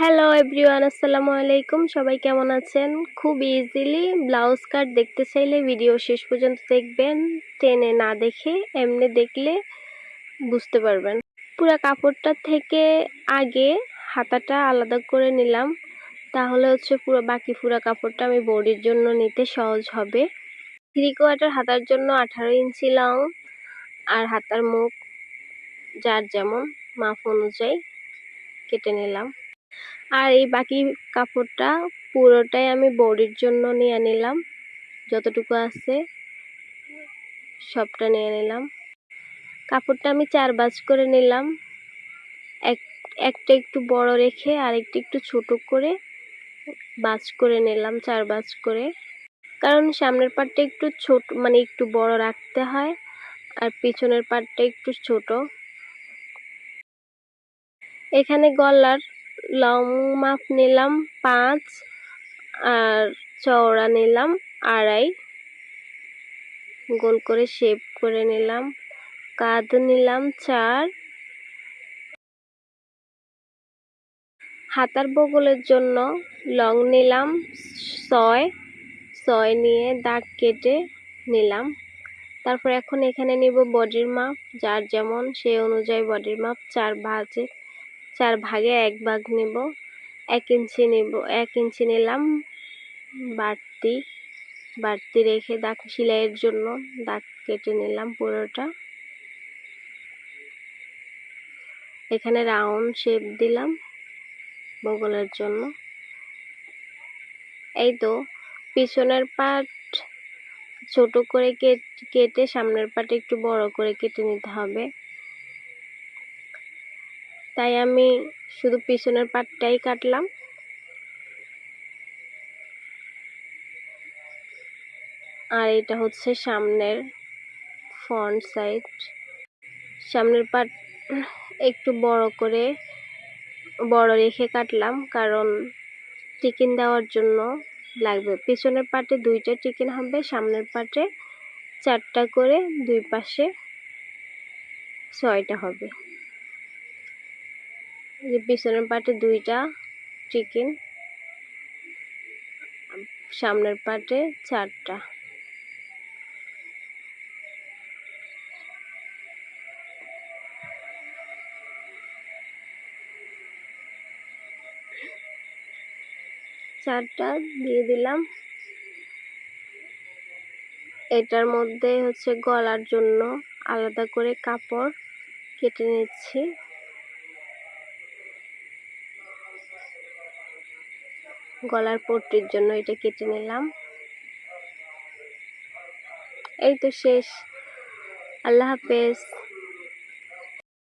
Hello everyone, আসসালামু আলাইকুম। সবাই কেমন আছেন? খুব ইজিলি ব্লাউজ কাট দেখতে চাইলে ভিডিও শেষ পর্যন্ত দেখবেন, টেনে না দেখে এমনি দেখলে বুঝতে পারবেন। পুরো কাপড়টা থেকে আগে হাতাটা আলাদা করে নিলাম, তাহলে বাকি পুরো কাপড়টা আমি বডির জন্য নিতে সহজ হবে। 3/4 হাতার জন্য 18 ইঞ্চি লং আর হাতার মুখ যার যেমন মাপ অনুযায়ী কেটে নিলাম। আর এই বাকি কাপড়টা পুরোটাই আমি বডির জন্য নিয়ে নিলাম, যতটুকু আছে সবটা নিয়ে নিলাম। কাপড়টা আমি 4 ভাঁজ করে নিলাম, একটা একটু বড় রেখে আরেকটা একটু ছোট করে ভাঁজ করে নিলাম, 4 ভাঁজ করে। কারণ সামনের পাটটা একটু ছোট, মানে একটু বড় রাখতে হয়, আর পিছনের পাটটা একটু ছোট। এখানে গলার লং মাপ নিলাম 5 আর চওড়া নিলাম 2.5, গোল করে শেপ করে নিলাম। কাঁধ নিলাম 4। হাতার বগলের জন্য লং নিলাম 6 নিয়ে দাগ কেটে নিলাম। তারপর এখন এখানে নিব বডির মাপ, যার যেমন সেই অনুযায়ী বডির মাপ 4 ভাগে 1 ভাগ নিব। 1 ইঞ্চি নিলাম বাড়তি রেখে দাগ সেলাইয়ের জন্য দাগ কেটে নিলাম পুরোটা। এখানে রাউন্ড শেপ দিলাম বগলের জন্য। এই তো পিছনের পাট ছোট করে কেটে সামনের পাটে একটু বড় করে কেটে নিতে হবে, তাই আমি শুধু পিছনের পাটটাই কাটলাম। আর এটা হচ্ছে সামনের ফ্রন্ট সাইড। সামনের পাট একটু বড় রেখে কাটলাম, কারণ টিকিন দেওয়ার জন্য লাগবে। পিছনের পাটে 2টা টিকিন হবে, সামনের পাটে 4টা করে, 2 পাশে 6টা হবে। পিছনের পাটে 2টা টিকিন, সামনের পাটে 4টা। দিয়ে দিলাম। এটার মধ্যে গলার জন্য আলাদা করে কাপড় কেটে নিচ্ছি। গলার পট্টির জন্য এটা কেটে নিলাম। এই তো শেষ। আল্লাহ হাফেজ।